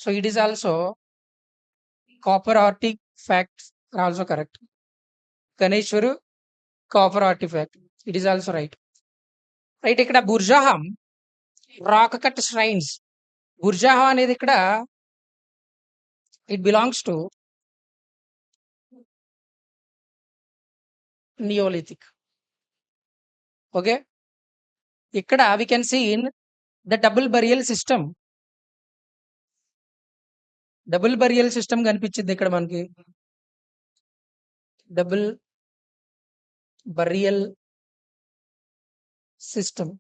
So it is also copper artifacts are also correct. Ganeshwaru copper artifact. It is also right. Right. ఇక్కడ Burzahom rock cut shrines. Burzahom అనేది ఇక్కడ it belongs to Neolithic. Okay. ఇక్కడ we can see in the double burial system. Double burial system కనిపించింది ఇక్కడ మనకి. Double burial system.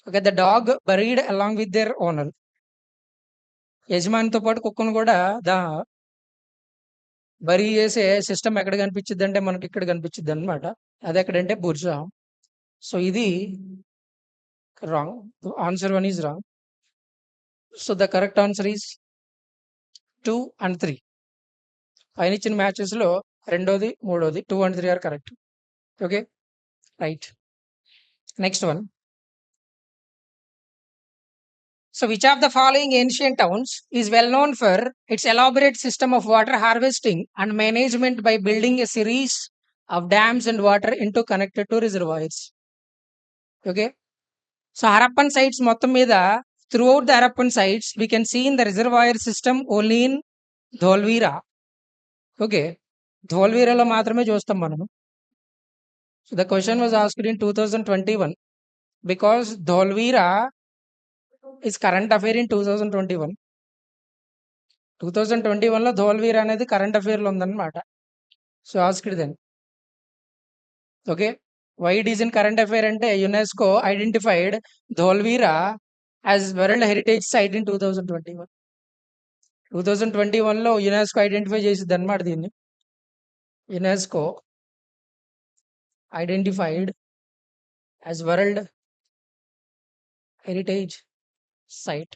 Okay. The dog buried along with their owner. యజమానితో పాటు కుక్కను కూడా బరీ చేసే సిస్టమ్ ఎక్కడ కనిపించింది అంటే మనకి ఇక్కడ కనిపించింది అనమాట. అది ఎక్కడంటే బుర్జా. సో ఇది wrong. Answer 1 is wrong. So the correct answer is 2 and 3. పైన ఇచ్చిన మ్యాచెస్ లో రెండోది మూడోది 2 and 3 are correct. Okay. Right. Next one. So which of the following ancient towns is well known for its elaborate system of water harvesting and management by building a series of dams and water interconnected to reservoirs? Okay. So Harappan sites మొత్తం మీద throughout the Harappan sites we can see in the reservoir system only in Dholvira. Okay. ధోల్వీరాలో మాత్రమే చూస్తాం మనము. So the question was asked in 2021 because Dholvira is current affair in 2021. 2021 లో ధోల్వీర్ అనేది current affair లో ఉందన్నమాట. So asked then. Okay. Why it is in current affair అంటే UNESCO identified Dholavira as world heritage site in 2021. 2021 లో UNESCO identify చేసింది అనమాట దీన్ని. UNESCO identified as world heritage site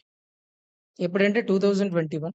ఎప్పుడంటే 2021.